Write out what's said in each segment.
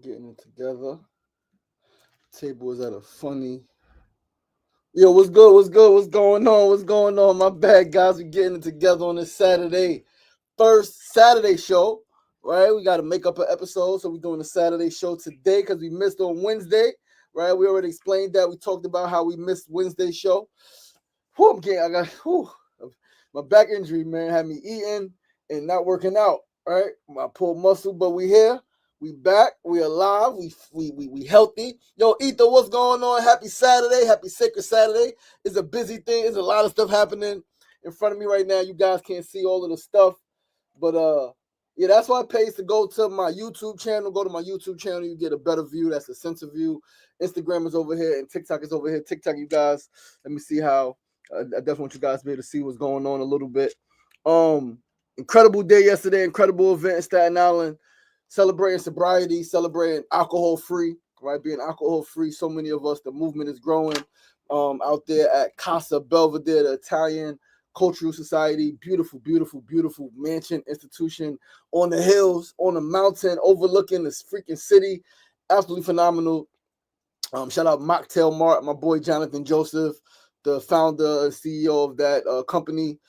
Getting it together. Table is at a funny. Yo, what's good? What's good? What's going on? What's going on? My bad, guys. We're getting it together on this Saturday. First Saturday show, right? We got to make up an episode. So we're doing a Saturday show today because we missed on Wednesday, right? We already explained that. We talked about how we missed Wednesday show. My back injury, man, had me eating and not working out, right? My pulled muscle, but we here. We back. We alive. We healthy. Yo, Ether, what's going on? Happy Saturday. Happy Sacred Saturday. It's a busy thing. There's a lot of stuff happening in front of me right now. You guys can't see all of the stuff. But yeah, that's why it pays to go to my YouTube channel. Go to my YouTube channel. You get a better view. That's a center view. Instagram is over here and TikTok is over here. TikTok, you guys, let me see how. I definitely want you guys to be able to see what's going on a little bit. Incredible day yesterday. Incredible event in Staten Island. Celebrating sobriety, celebrating alcohol-free, right? Being alcohol-free. So many of us, the movement is growing out there at Casa Belvedere, the Italian Cultural Society. Beautiful, beautiful, beautiful mansion institution on the hills, on the mountain, overlooking this freaking city. Absolutely phenomenal. Shout out Mocktail Mart, my boy Jonathan Joseph, the founder and CEO of that company.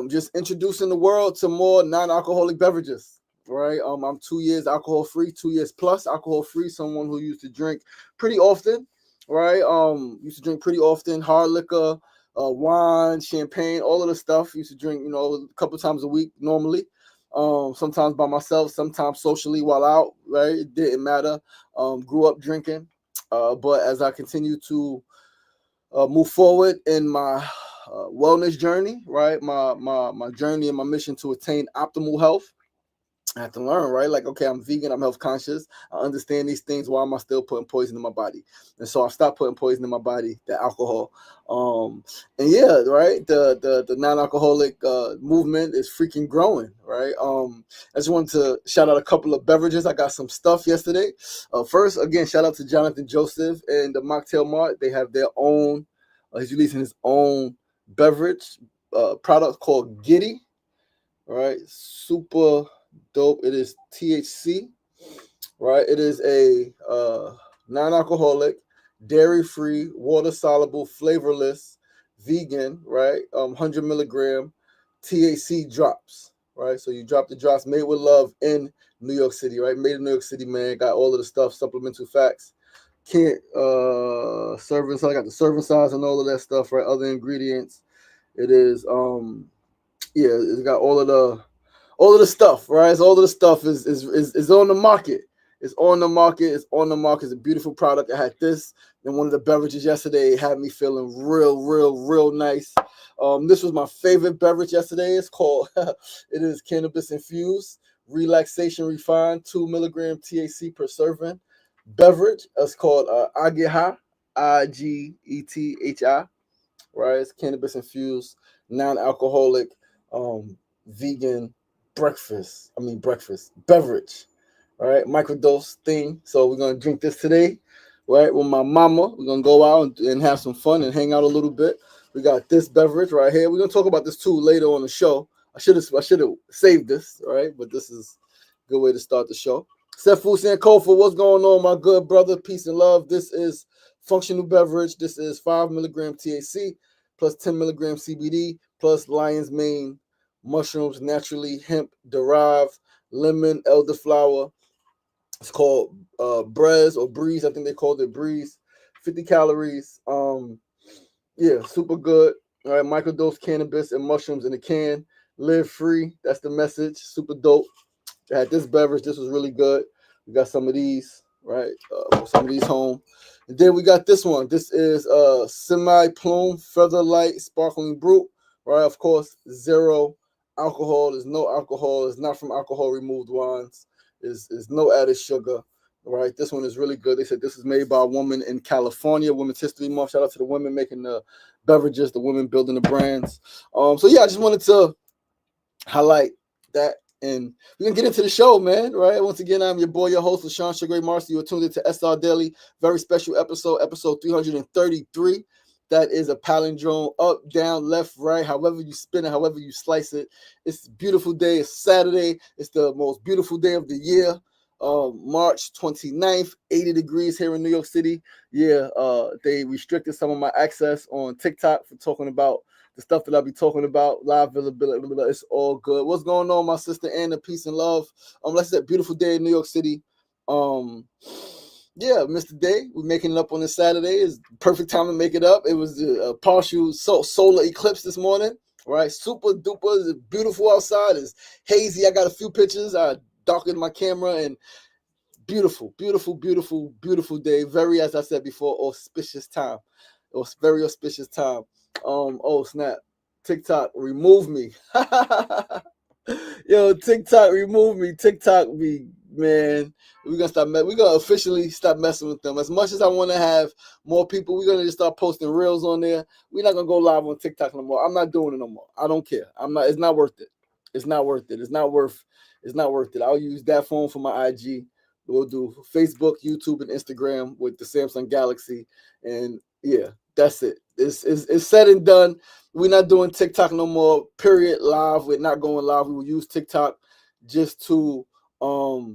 Just introducing the world to more non-alcoholic beverages. Right, I'm 2 years alcohol-free, 2 years plus alcohol-free. Someone who used to drink pretty often, right? Hard liquor, wine, champagne, all of the stuff. Used to drink, a couple times a week normally. Sometimes by myself, sometimes socially while out. Right, it didn't matter. Grew up drinking, but as I continue to move forward in my wellness journey, right, my journey and my mission to attain optimal health. I have to learn, right? Like, okay, I'm vegan, I'm health conscious. I understand these things. Why am I still putting poison in my body? And so I stopped putting poison in my body, the alcohol. And yeah, right. The non-alcoholic movement is freaking growing, right? I just wanted to shout out a couple of beverages. I got some stuff yesterday. First, again, shout out to Jonathan Joseph and the Mocktail Mart. They have their own. He's releasing his own beverage product called Giddy. Right, super dope. It is THC, right? It is a non-alcoholic, dairy-free, water-soluble, flavorless, vegan, right? 100 milligram THC drops, right? So you drop the drops, made with love in New York City, right? Made in New York City, man. Got all of the stuff, supplemental facts. Can't serving size. I got the serving size and all of that stuff, right? Other ingredients. It is yeah, it's got all of the stuff, right? So all of the stuff is on the market. It's on the market. It's on the market. It's a beautiful product. I had this and one of the beverages yesterday. It had me feeling real nice. This was my favorite beverage yesterday. It's called, it is cannabis infused, relaxation refined, 2 milligram THC per serving beverage. It's called Ageha, IGETHI, right? It's cannabis infused, non-alcoholic, vegan beverage, right? Microdose thing. So we're gonna drink this today, right? With my mama. We're gonna go out and have some fun and hang out a little bit. We got this beverage right here. We're gonna talk about this too later on the show. I should have saved this, right? But this is a good way to start the show. Sefu Sankofa, what's going on, my good brother? Peace and love. This is functional beverage. This is 5 milligram THC plus 10 milligram CBD plus lion's mane mushrooms, naturally hemp derived, lemon, elderflower. It's called Brez or Breeze. I think they called it Breeze. 50 calories. Yeah, super good. All right, microdose cannabis and mushrooms in a can. Live free. That's the message. Super dope. I had this beverage. This was really good. We got some of these, right? Some of these home. And then we got this one. This is semi-plume Featherlight Sparkling Brew, right? Of course, zero alcohol. There's no alcohol. It's not from alcohol removed wines. Is no added sugar, right? This one is really good. They said this is made by a woman in California. Women's History Month. Shout out to the women making the beverages, the women building the brands. So yeah, I just wanted to highlight that. And we can get into the show, man, right? Once again, I'm your boy, your host, LaShawn Sugar Marcy. You're tuned into SRDaily, very special episode 333. That is a palindrome, up, down, left, right, however you spin it, however you slice it. It's a beautiful day. It's Saturday. It's the most beautiful day of the year. March 29th, 80 degrees here in New York City. Yeah, they restricted some of my access on TikTok for talking about the stuff that I'll be talking about, live visibility. It's all good. What's going on, my sister Anna? Peace and love. Like I said, beautiful day in New York City. Yeah, Mr. Day, we're making it up on this Saturday. It's perfect time to make it up. It was a partial solar eclipse this morning, right? Super duper. It's beautiful outside. It's hazy. I got a few pictures. I darkened my camera, and beautiful, beautiful, beautiful, beautiful day. Very, as I said before, auspicious time. It was very auspicious time. Oh snap! TikTok, remove me. Yo, TikTok, remove me. TikTok, man. We're gonna officially stop messing with them. As much as I want to have more people, we're gonna just start posting reels on there. We're not gonna go live on TikTok no more. I'm not doing it no more. I don't care. It's not worth it. It's not worth it. It's not worth it. I'll use that phone for my IG. We'll do Facebook, YouTube, and Instagram with the Samsung Galaxy. And yeah, that's it. It's said and done. We're not doing TikTok no more. Period. Live. We're not going live. We will use TikTok just to share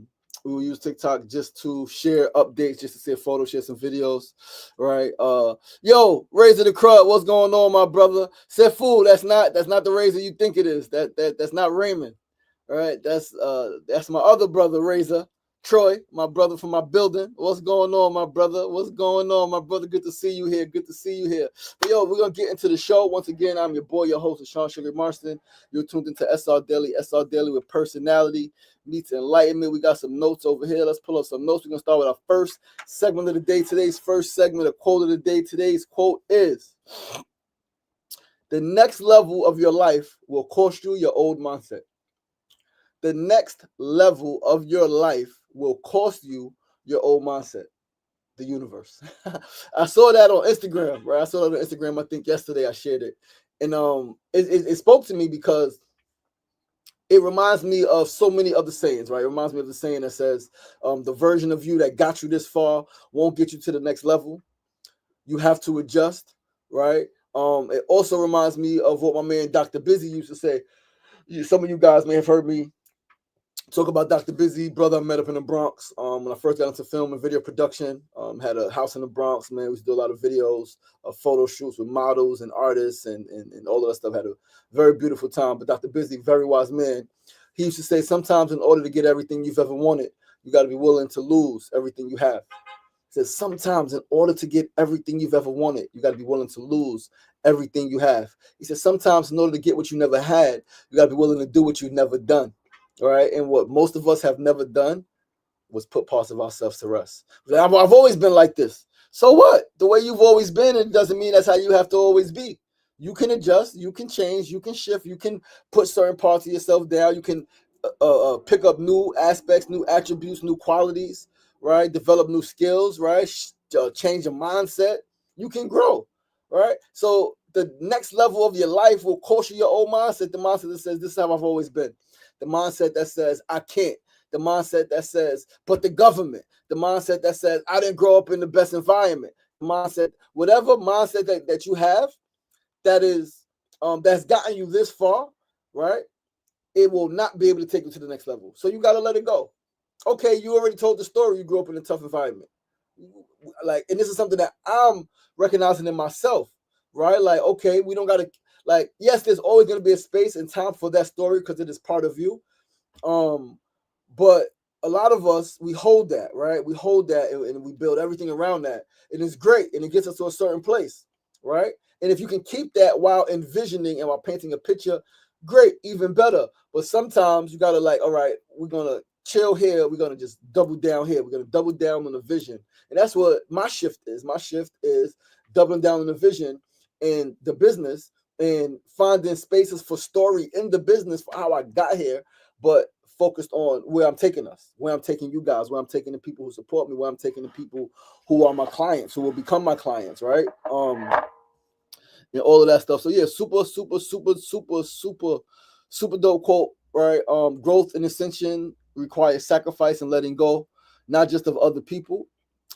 updates, just to share photos, share some videos, right? Yo, Razor the Crud, what's going on, my brother? Said fool, that's not the Razor you think it is. That's not Raymond. All right, that's my other brother, Razor. Troy, my brother from my building. What's going on, my brother? What's going on, my brother? Good to see you here. Good to see you here. But yo, we're going to get into the show. Once again, I'm your boy, your host, Sean Sugar Marston. You're tuned into SR Daily with personality meets enlightenment. We got some notes over here. Let's pull up some notes. We're going to start with our first segment of the day. Today's first segment, a quote of the day. Today's quote is, "The next level of your life will cost you your old mindset." The next level of your life will cost you your old mindset. The universe. I saw that on Instagram, right? I saw that on Instagram. I think yesterday I shared it, and it spoke to me because it reminds me of so many other sayings, right? It reminds me of the saying that says, "The version of you that got you this far won't get you to the next level. You have to adjust," right? It also reminds me of what my man Dr. Busy used to say. Some of you guys may have heard me talk about Dr. Busy, brother I met up in the Bronx. When I first got into film and video production, had a house in the Bronx, man. We used to do a lot of videos, photo shoots with models and artists and all of that stuff. Had a very beautiful time. But Dr. Busy, very wise man, he used to say, sometimes in order to get everything you've ever wanted, you got to be willing to lose everything you have. He says, sometimes in order to get everything you've ever wanted, you got to be willing to lose everything you have. He says, sometimes in order to get what you never had, you got to be willing to do what you've never done. All right, and what most of us have never done was put parts of ourselves to rest. I've always been like this. So what? The way you've always been, it doesn't mean that's how you have to always be. You can adjust, you can change, you can shift, you can put certain parts of yourself down, you can pick up new aspects, new attributes, new qualities, right? Develop new skills, right? Change your mindset. You can grow, right? So the next level of your life will cost you your old mindset, the mindset that says, this is how I've always been. The mindset that says, I can't. The mindset that says, but the government. The mindset that says, I didn't grow up in the best environment. The mindset, whatever mindset that you have that is that's gotten you this far, right? It will not be able to take you to the next level. So you got to let it go. Okay, you already told the story. You grew up in a tough environment. Like, and this is something that I'm recognizing in myself, right? Like, okay, we don't got to, like, yes, there's always going to be a space and time for that story because it is part of you. But a lot of us, we hold that, right? We hold that and we build everything around that. And it's great. And it gets us to a certain place, right? And if you can keep that while envisioning and while painting a picture, great, even better. But sometimes you got to, like, all right, we're going to chill here. We're going to just double down here. We're going to double down on the vision. And that's what my shift is. My shift is doubling down on the vision and the business and finding spaces for story in the business for how I got here, but focused on where I'm taking us, where I'm taking you guys, where I'm taking the people who support me, where I'm taking the people who are my clients, who will become my clients, right? And all of that stuff. So yeah, super dope quote, right? Growth and ascension requires sacrifice and letting go, not just of other people,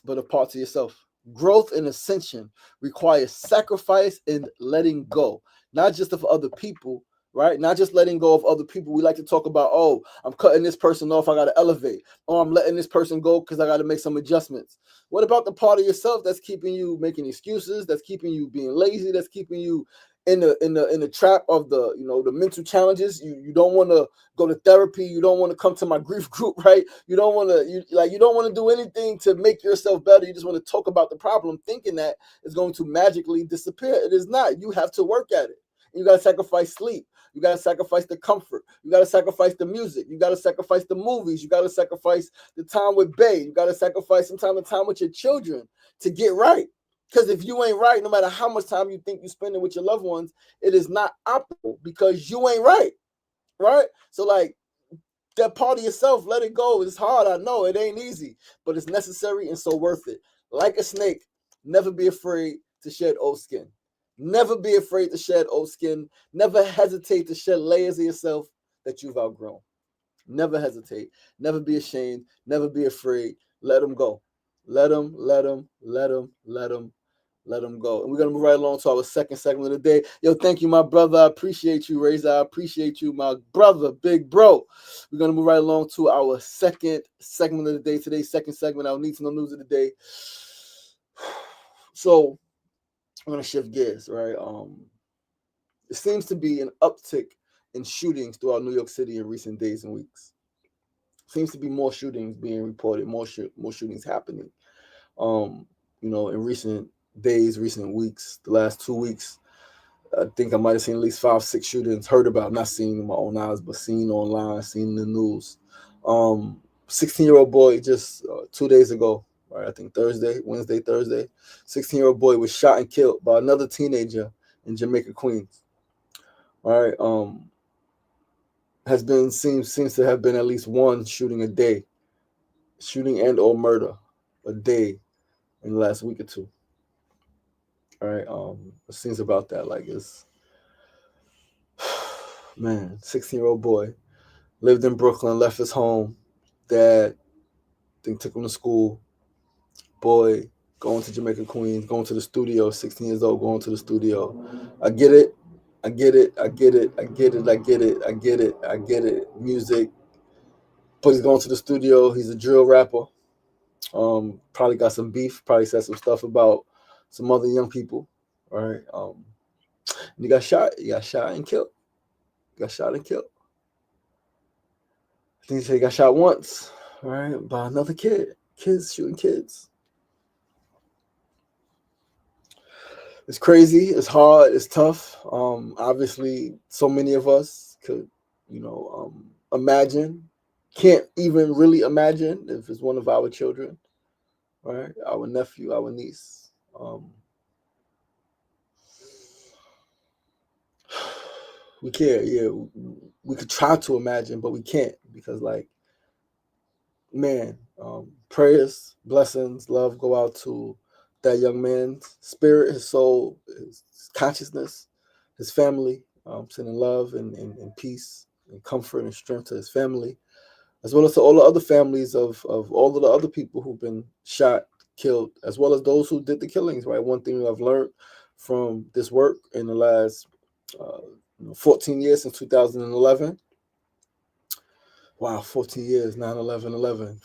but of parts of yourself. Growth and ascension requires sacrifice and letting go, not just of other people, right? Not just letting go of other people. We like to talk about, oh, I'm cutting this person off, I got to elevate. Or I'm letting this person go because I got to make some adjustments. What about the part of yourself that's keeping you making excuses, that's keeping you being lazy, that's keeping you in the trap of the, you know, the mental challenges? You don't want to go to therapy, you don't want to come to my grief group, right? You don't want to, you don't want to do anything to make yourself better. You just want to talk about the problem thinking that it's going to magically disappear. It is not. You have to work at it. You got to sacrifice sleep. You got to sacrifice the comfort. You got to sacrifice the music. You got to sacrifice the movies. You got to sacrifice the time with bae. You got to sacrifice some time with your children to get right. Because if you ain't right, no matter how much time you think you're spending with your loved ones, it is not optimal because you ain't right. Right? So like that part of yourself, let it go. It's hard. I know it ain't easy, but it's necessary and so worth it. Like a snake, never be afraid to shed old skin. Never be afraid to shed old skin. Never hesitate to shed layers of yourself that you've outgrown. Never hesitate. Never be ashamed. Never be afraid. Let them go. Let them go. And we're going to move right along to our second segment of the day. Yo, thank you, my brother. I appreciate you, Razor. I appreciate you, my brother, big bro. We're going to move right along to our second segment of the day. Today's second segment, our Need to Know News of the day. So, I'm going to shift gears, right? It seems to be an uptick in shootings throughout New York City in recent days and weeks. Seems to be more shootings being reported, more shootings happening. You know, in recent days, recent weeks, the last 2 weeks, I think I might have seen at least 5-6 shootings, heard about, not seen in my own eyes, but seen online, seen in the news. 16-year-old boy just 2 days ago, right? I think Thursday, 16-year-old boy was shot and killed by another teenager in Jamaica, Queens. All right. Seems to have been at least one shooting a day, shooting and or murder a day in the last week or two. All right. It seems about that. Like it's, man, 16-year-old boy lived in Brooklyn, left his home. Dad, I think, took him to school. Boy, going to Jamaica, Queens, going to the studio. 16 years old, going to the studio. I get it. Music. But he's going to the studio. He's a drill rapper. Probably got some beef. Probably said some stuff about some other young people. All right. And he got shot. He got shot and killed. I think he said he got shot once. All right, by another kid. Kids shooting kids. It's crazy. It's hard. It's tough. Obviously, so many of us could, imagine. Can't even really imagine if it's one of our children, right? Our nephew, our niece. We can't. Yeah, we could try to imagine, but we can't because, like, man, prayers, blessings, love go out to that young man's spirit, his soul, his consciousness, his family, sending love and peace and comfort and strength to his family, as well as to all the other families of all of the other people who've been shot, killed, as well as those who did the killings, right? One thing I've learned from this work in the last 14 years since 2011. Wow, 14 years, 9/11/11.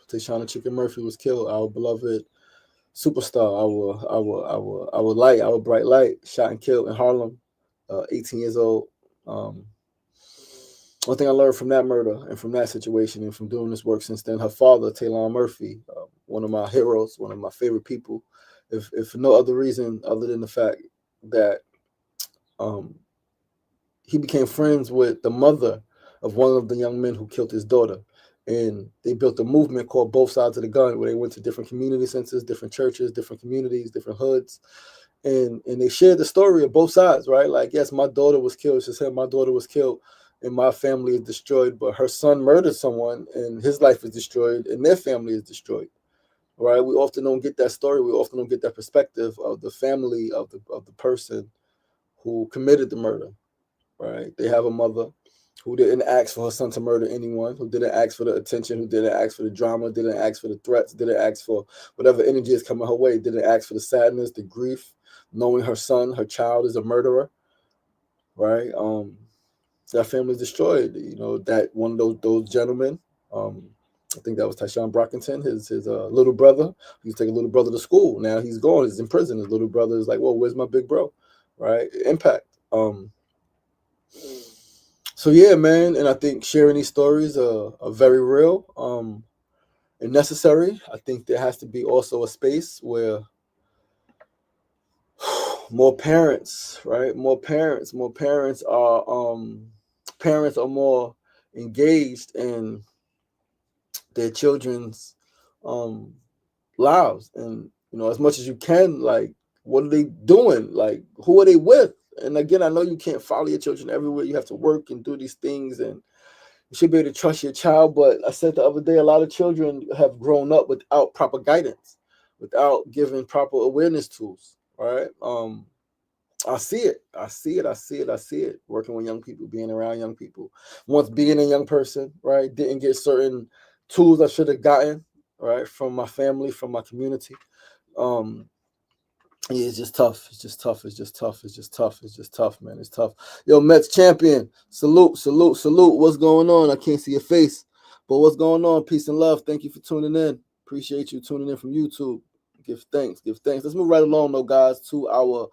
Tashana Chicken Murphy was killed. Our beloved superstar, our light, our bright light, shot and killed in Harlem, 18 years old. One thing I learned from that murder and from that situation and from doing this work since then, her father, Taylon Murphy, one of my heroes, one of my favorite people, if for no other reason other than the fact that he became friends with the mother of one of the young men who killed his daughter. And they built a movement called Both Sides of the Gun, where they went to different community centers, different churches, different communities, different hoods. And they shared the story of both sides, right? Like, yes, my daughter was killed. She said, my daughter was killed and my family is destroyed, but her son murdered someone and his life is destroyed and their family is destroyed, right? We often don't get that story. We often don't get that perspective of the family of the person who committed the murder, right? They have a mother who didn't ask for her son to murder anyone, who didn't ask for the attention, who didn't ask for the drama, didn't ask for the threats, didn't ask for whatever energy is coming her way, didn't ask for the sadness, the grief, knowing her son, her child is a murderer, right? that family's destroyed. You know, that one of those gentlemen, I think that was Tyshawn Brockington, his little brother. He used to take a little brother to school. Now he's gone. He's in prison. His little brother is like, well, where's my big bro? Right? Impact. So yeah, man, and I think sharing these stories are very real and necessary. I think there has to be also a space where more parents, right? More parents are more engaged in their children's um lives, and you know, as much as you can, like, what are they doing? Like, who are they with? And again, I know you can't follow your children everywhere. You have to work and do these things, and you should be able to trust your child. But I said the other day, a lot of children have grown up without proper guidance, without giving proper awareness tools, right? I see it. I see it. I see it. I see it. Working with young people, being around young people. Once being a young person, right, didn't get certain tools I should have gotten, right, from my family, from my community. Yeah, it's just tough. It's just tough. It's just tough. It's just tough. It's just tough, man. It's tough. Yo, Mets champion. Salute, salute, salute. What's going on? I can't see your face, but what's going on? Peace and love. Thank you for tuning in. Appreciate you tuning in from YouTube. Give thanks. Give thanks. Let's move right along, though, guys, to our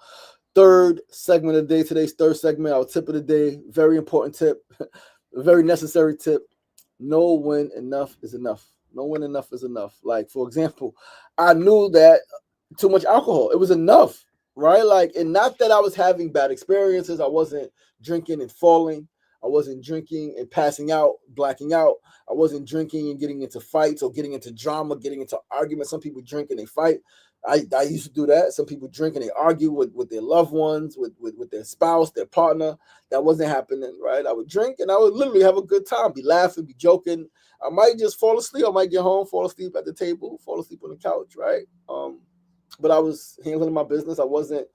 third segment of the day. Today's third segment, our tip of the day. Very important tip. Very necessary tip. Know when enough is enough. Know when enough is enough. Like, for example, I knew that too much alcohol, it was enough, right? Like, and not that I was having bad experiences. I wasn't drinking and falling. I wasn't drinking and passing out, blacking out. I wasn't drinking and getting into fights or getting into drama, getting into arguments. Some people drink and they fight. I used to do that. Some people drink and they argue with their loved ones, with their spouse, their partner. That wasn't happening, right? I would drink and I would literally have a good time, be laughing, be joking. I might just fall asleep. I might get home, fall asleep at the table, fall asleep on the couch, right? But I was handling my business. I wasn't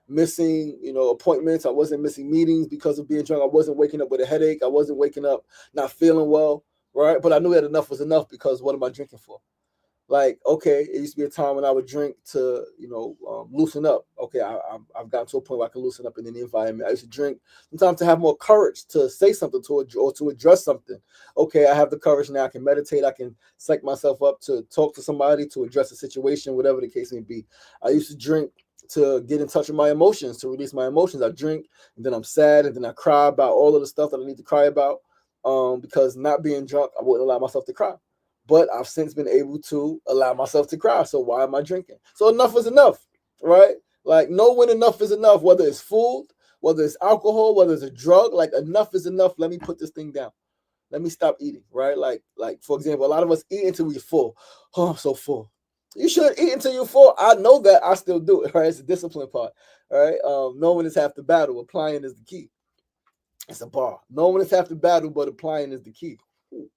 missing, appointments. I wasn't missing meetings because of being drunk. I wasn't waking up with a headache. I wasn't waking up not feeling well, right? But I knew that enough was enough, because what am I drinking for? Like, okay, it used to be a time when I would drink to, loosen up. Okay, I've gotten to a point where I can loosen up in any environment. I used to drink sometimes to have more courage to say something or to address something. Okay, I have the courage now. I can meditate. I can psych myself up to talk to somebody, to address a situation, whatever the case may be. I used to drink to get in touch with my emotions, to release my emotions. I drink, and then I'm sad, and then I cry about all of the stuff that I need to cry about. Because not being drunk, I wouldn't allow myself to cry. But I've since been able to allow myself to cry. So why am I drinking? So enough is enough, right? Like, know when enough is enough, whether it's food, whether it's alcohol, whether it's a drug. Like, enough is enough. Let me put this thing down. Let me stop eating, right? Like for example, a lot of us eat until we're full. Oh, I'm so full. You should eat until you're full. I know that. I still do it, right? It's the discipline part, all right? Knowing is half the battle. Applying is the key. It's a bar. Knowing is half the battle, but applying is the key. Ooh,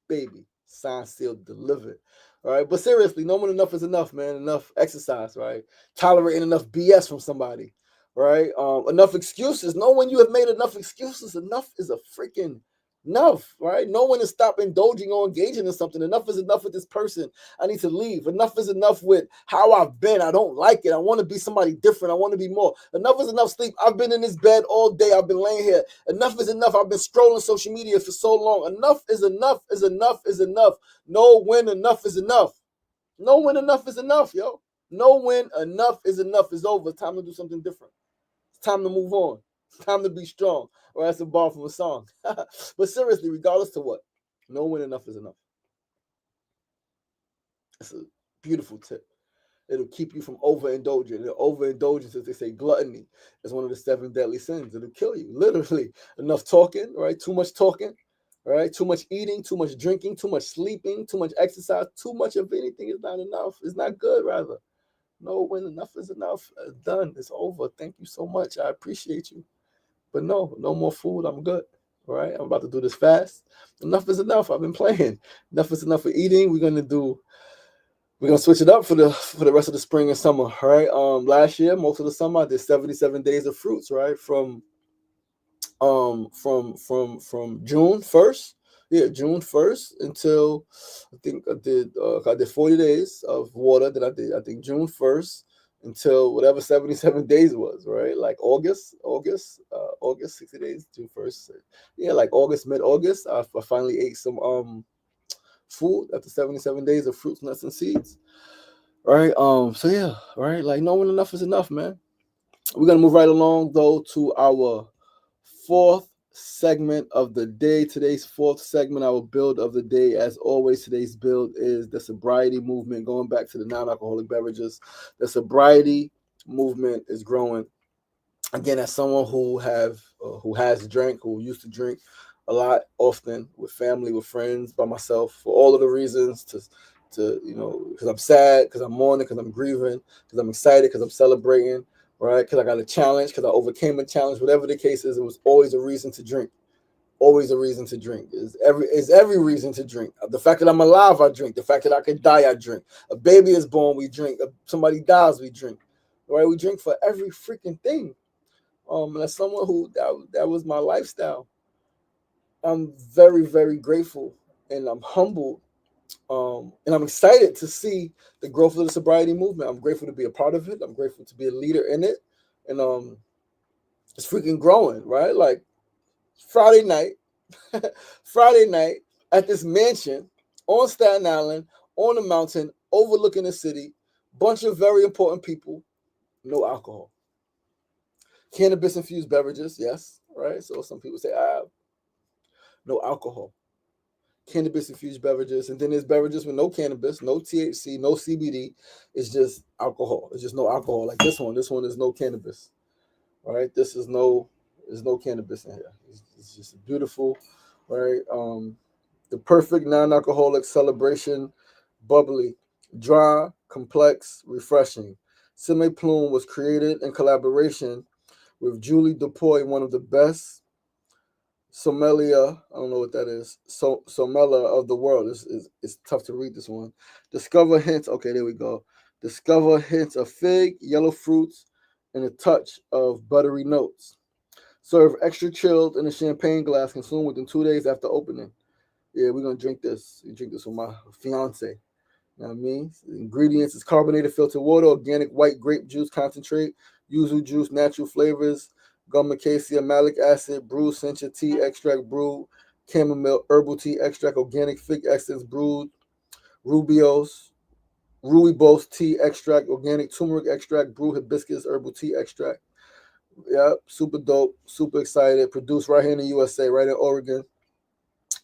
baby. Signed, sealed, delivered. All right. But seriously, knowing enough is enough, man. Enough exercise, right? Tolerating enough BS from somebody, right? Enough excuses. Know when you have made enough excuses. Enough is a freaking enough, right? Know when to stop indulging or engaging in something. Enough is enough with this person. I need to leave. Enough is enough with how I've been. I don't like it. I want to be somebody different. I want to be more. Enough is enough sleep. I've been in this bed all day. I've been laying here. Enough is enough. I've been scrolling social media for so long. Enough is enough is enough is enough. Know when enough is enough. Know when enough is enough, yo. Know when enough is enough is over. It's time to do something different. It's time to move on. It's time to be strong. Or that's a bar from a song. But seriously, regardless to what, know when enough is enough. It's a beautiful tip. It'll keep you from overindulging. And overindulgence, as they say, gluttony is one of the 7 deadly sins. It'll kill you, literally. Enough talking, right? Too much talking, right? Too much eating, too much drinking, too much sleeping, too much exercise. Too much of anything is not enough. It's not good, rather. Know when enough is enough. It's done. It's over. Thank you so much. I appreciate you. But no more food. I'm good. All right. I'm about to do this fast. Enough is enough. I've been playing. Enough is enough for eating. We're gonna switch it up for the rest of the spring and summer. All right. Last year, most of the summer, I did 77 days of fruits, right? From June 1st. Yeah, June 1st until I think I did 40 days of water that I did. I think June 1st until whatever 77 days was, right? Like August, 60 days, June 1st. Yeah, like August, mid-August, I finally ate some food after 77 days of fruits, nuts, and seeds. Right. So yeah, right. Like knowing enough is enough, man. We're gonna move right along though to our fourth segment of the day. Today's fourth segment, our build of the day. As always, today's build is the sobriety movement, going back to the non-alcoholic beverages. The sobriety movement is growing. Again, as someone who has drank, who used to drink a lot, often with family, with friends, by myself, for all of the reasons because I'm sad, because I'm mourning, because I'm grieving, because I'm excited, because I'm celebrating, right? Because I got a challenge, because I overcame a challenge, whatever the case is, it was always a reason to drink. Always a reason to drink. Is every reason to drink. The fact that I'm alive, I drink. The fact that I could die, I drink. A baby is born, we drink. Somebody dies, we drink. Right? We drink for every freaking thing. And as someone who that was my lifestyle, I'm very, very grateful and I'm humbled. And I'm excited to see the growth of the sobriety movement. I'm grateful to be a part of it. I'm grateful to be a leader in it. And it's freaking growing, right? Like Friday night at this mansion on Staten Island, on the mountain, overlooking the city, bunch of very important people, no alcohol. Cannabis-infused beverages, yes, right? So some people say, no alcohol. Cannabis-infused beverages, and then there's beverages with no cannabis, no THC, no CBD. It's just alcohol. It's just no alcohol. Like this one. This one is no cannabis. All right, there's no cannabis in here. It's just beautiful, right? The perfect non-alcoholic celebration, bubbly, dry, complex, refreshing. Sime Plume was created in collaboration with Julie DuPoy, one of the best sommelier, I don't know what that is, sommelier of the world. It's tough to read this one. Discover hints, okay, there we go. Discover hints of fig, yellow fruits, and a touch of buttery notes. Serve extra chilled in a champagne glass, consumed within 2 days after opening. Yeah, we're going to drink this. We drink this with my fiance. You know what I mean? The ingredients is carbonated filtered water, organic white grape juice concentrate, yuzu juice, natural flavors, gum acacia, malic acid, brewed sencha tea extract, brewed chamomile herbal tea extract, organic fig essence, brewed rooibos tea extract, organic turmeric extract, brewed hibiscus herbal tea extract. Yeah, super dope, super excited. Produced right here in the USA, right in Oregon.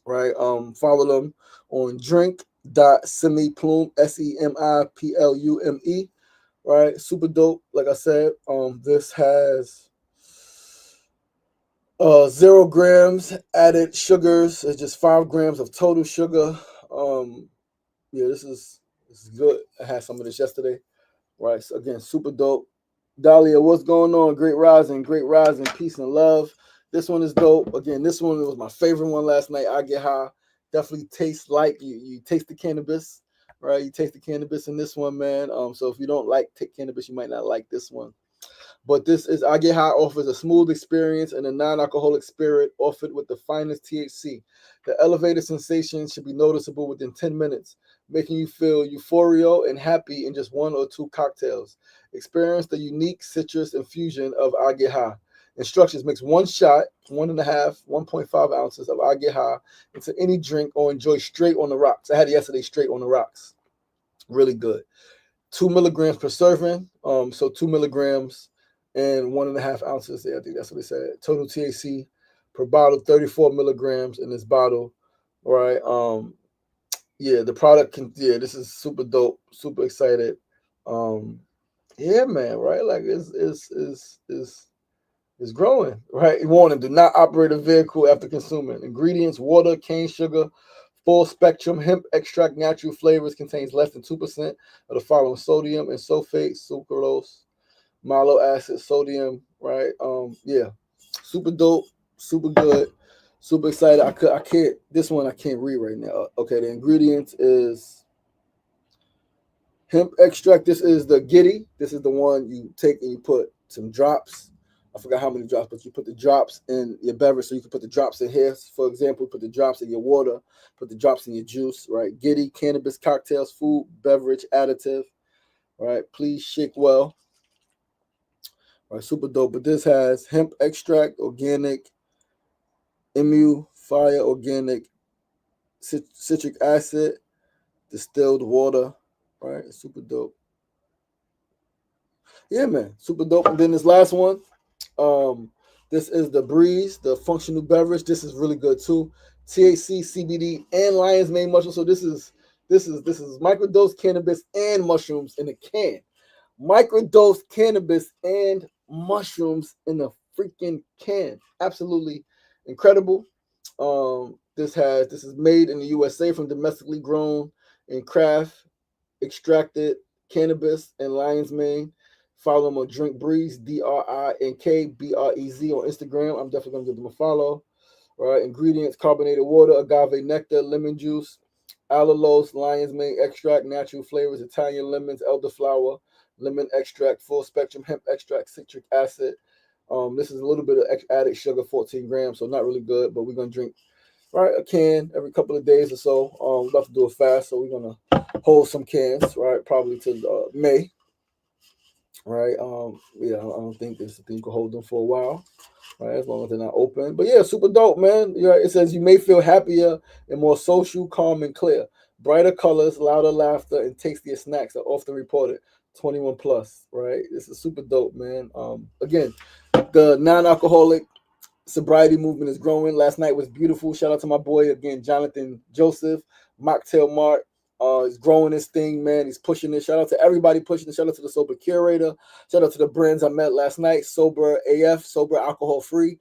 Right. Follow them on drink.semiplume, SEMIPLUME. Right. Super dope. Like I said, this has 0 grams added sugars. It's just 5 grams of total sugar. Yeah, this is good. I had some of this yesterday. Right. So again, super dope. Dahlia, what's going on? Great rising, peace and love. This one is dope. Again, this one was my favorite one last night. I Get High. Definitely tastes like you taste the cannabis, right? You taste the cannabis in this one, man. So if you don't like cannabis, you might not like this one. But this is I Get High offers a smooth experience and a non-alcoholic spirit offered with the finest THC. The elevated sensation should be noticeable within 10 minutes, making you feel euphoria and happy in just 1 or 2 cocktails. Experience the unique citrus infusion of I Get High. Instructions: mix 1 shot, 1.5 ounces of I Get High into any drink or enjoy straight on the rocks. I had it yesterday, straight on the rocks. Really good. 2 milligrams per serving. So 2 milligrams and 1.5 ounces. I think that's what they said. Total THC per bottle, 34 milligrams in this bottle. All right. Yeah, the product this is super dope. Super excited. Yeah, man, right? Like it's growing, right? Warning: do not operate a vehicle after consuming. Ingredients: water, cane sugar, full spectrum hemp extract, natural flavors, contains less than 2% of the following: sodium and sulfate, sucralose, mallow acid, sodium, right? Yeah, super dope, super good, super excited. I can't, this one I can't read right now. Okay, the ingredients is hemp extract. This is the Giddy. This is the one you take and you put some drops. I forgot how many drops, but you put the drops in your beverage. So you can put the drops in here. For example, put the drops in your water, put the drops in your juice, right? Giddy, cannabis cocktails, food, beverage, additive, right? Please shake well. Right, super dope. But this has hemp extract, organic, fire, organic, citric acid, distilled water. Right, super dope. Yeah, man, super dope. And then this last one, this is the Breeze, the functional beverage. This is really good too. THC, CBD, and lion's mane mushroom. So this is microdose cannabis and mushrooms in a can. Microdose cannabis and mushrooms in a freaking can. Absolutely incredible. This is made in the USA from domestically grown and craft extracted cannabis and lion's mane. Follow them on Drink Breeze, DRINKBREZ on Instagram. I'm definitely gonna give them a follow. All right, ingredients: carbonated water, agave nectar, lemon juice, allulose, lion's mane extract, natural flavors, Italian lemons, elderflower, lemon extract, full spectrum hemp extract, citric acid. This is a little bit of added sugar, 14 grams, so not really good, but we're gonna drink a can every couple of days or so. We're about to do a fast, so we're gonna hold some cans, right? Probably to May, right? Yeah, I don't think this thing could hold them for a while, right? As long as they're not open. But yeah, super dope, man. Yeah, it says you may feel happier and more social, calm, and clear. Brighter colors, louder laughter, and tastier snacks are often reported. 21 plus, right? This is super dope, man. Again, the non-alcoholic sobriety movement is growing. Last night was beautiful. Shout out to my boy again, Jonathan Joseph, Mocktail Mart. He's growing this thing, man. He's pushing it. Shout out to everybody pushing it. Shout out to the Sober Curator. Shout out to the brands I met last night. Sober AF, Sober Alcohol Free.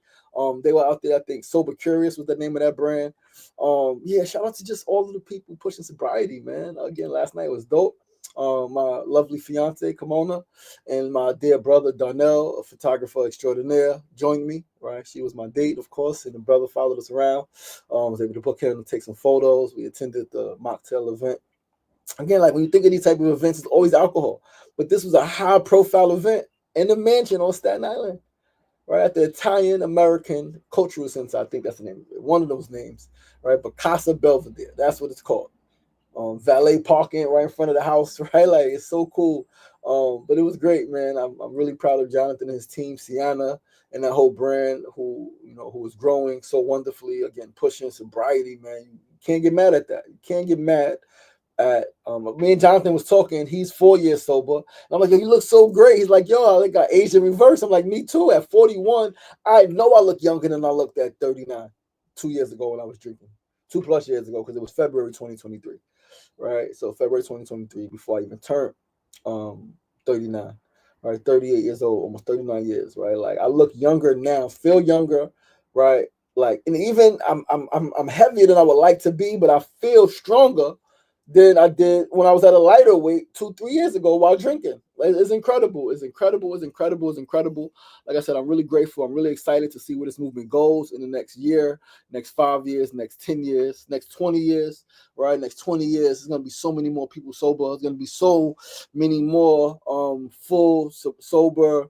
They were out there. I think Sober Curious was the name of that brand. Yeah, shout out to just all of the people pushing sobriety, man. Again, last night was dope. My lovely fiance, Kimona, and my dear brother, Darnell, a photographer extraordinaire, joined me, right? She was my date, of course, and the brother followed us around. Was able to book him to take some photos. We attended the mocktail event. Again, like when you think of these type of events, it's always alcohol. But this was a high-profile event in the mansion on Staten Island, right? At the Italian American Cultural Center, I think that's the name of it. One of those names, right? But Casa Belvedere, that's what it's called. Valet parking right in front of the house, right? Like it's so cool. But it was great, man. I'm really proud of Jonathan and his team, Sienna, and that whole brand who was growing so wonderfully. Again, pushing sobriety, man. You can't get mad at that. You can't get mad at me and Jonathan was talking. He's 4 years sober. And I'm like, you look so great. He's like, yo, I got age in reverse. I'm like, me too. At 41, I know I look younger than I looked at 39 2 years ago when I was drinking. 2+ years ago, because it was February 2023. Right, so February 2023, before I even turned 39, right, 38 years old, almost 39 years, right? Like I look younger now, feel younger, right? Like, and even I'm heavier than I would like to be, but I feel stronger than I did when I was at a lighter weight 2-3 years ago while drinking. Like, it's incredible. It's incredible. It's incredible. It's incredible. Like I said, I'm really grateful. I'm really excited to see where this movement goes in the next year, next 5 years, next 10 years, next 20 years, right? Next 20 years, there's going to be so many more people sober. There's going to be so many more full, sober,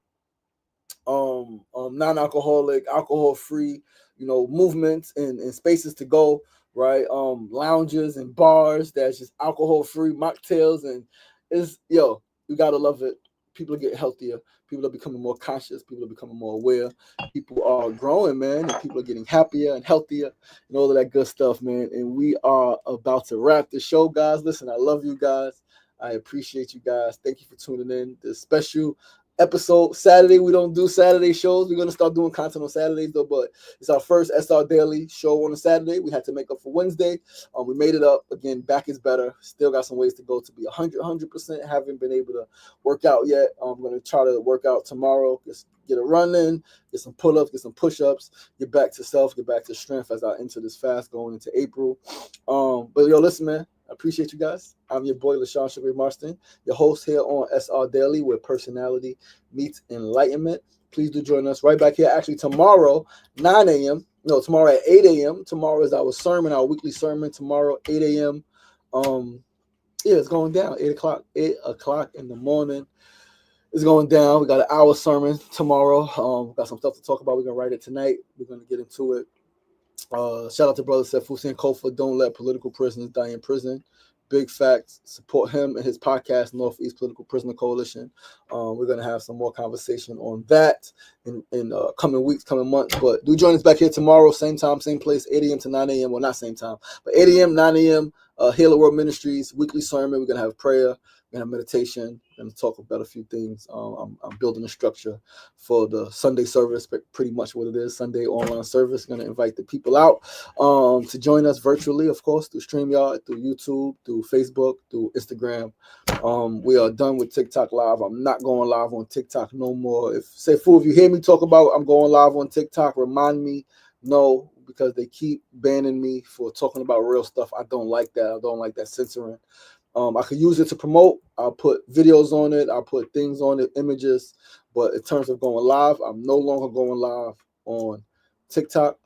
non-alcoholic, alcohol-free, movements and spaces to go, right? Lounges and bars that's just alcohol-free mocktails, and you gotta love it. People are getting healthier. People are becoming more conscious. People are becoming more aware. People are growing, man, and people are getting happier and healthier and all of that good stuff, man. And we are about to wrap the show, guys. Listen, I love you guys. I appreciate you guys. Thank you for tuning in. This special episode Saturday. We don't do Saturday shows. We're going to start doing content on Saturdays, though, but it's our first SR Daily show on a Saturday. We had to make up for Wednesday. We made it up. Again, back is better. Still got some ways to go to be 100%. Haven't been able to work out yet. I'm going to try to work out tomorrow. Just get a run in, get some pull-ups, get some push-ups, get back to self, get back to strength as I enter this fast going into April. But listen, man, I appreciate you guys. I'm your boy, LaShawn Sugar Marston, your host here on SR Daily, where personality meets enlightenment. Please do join us right back here. Actually, tomorrow, 9 a.m. No, tomorrow at 8 a.m. Tomorrow is our sermon, our weekly sermon. Tomorrow, 8 a.m. It's going down. 8 o'clock in the morning. It's going down. We got an hour sermon tomorrow. Got some stuff to talk about. We're going to write it tonight. We're going to get into it. Shout out to Brother Sefusi and Kofa. Don't let political prisoners die in prison. Big facts. Support him and his podcast, Northeast Political Prisoner Coalition. We're going to have some more conversation on that in coming weeks, coming months. But do join us back here tomorrow, same time, same place, 8 a.m. to 9 a.m. Well, not same time, but 8 a.m., 9 a.m. Healer World Ministries, weekly sermon. We're going to have prayer. We're going to have meditation. We're going to talk about a few things. I'm building a structure for the Sunday service, but pretty much what it is, Sunday online service. Going to invite the people out to join us virtually, of course, through StreamYard, through YouTube, through Facebook, through Instagram. We are done with TikTok Live. I'm not going live on TikTok no more. If you hear me talk about I'm going live on TikTok, remind me. No, because they keep banning me for talking about real stuff. I don't like that. I don't like that censoring. I could use it to promote. I'll put videos on it. I'll put things on it, images. But in terms of going live, I'm no longer going live on TikTok.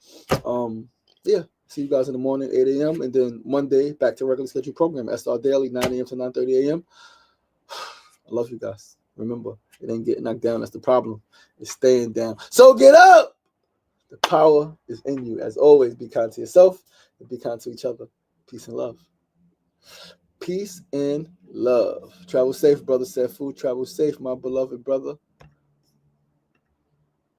Yeah. See you guys in the morning, 8 a.m. And then Monday, back to regular scheduled program, SRDaily, 9 a.m. to 9:30 a.m. I love you guys. Remember, it ain't getting knocked down. That's the problem. It's staying down. So get up. The power is in you. As always, be kind to yourself and be kind to each other. Peace and love. Peace and love. Travel safe, brother Sefu. Travel safe, my beloved brother.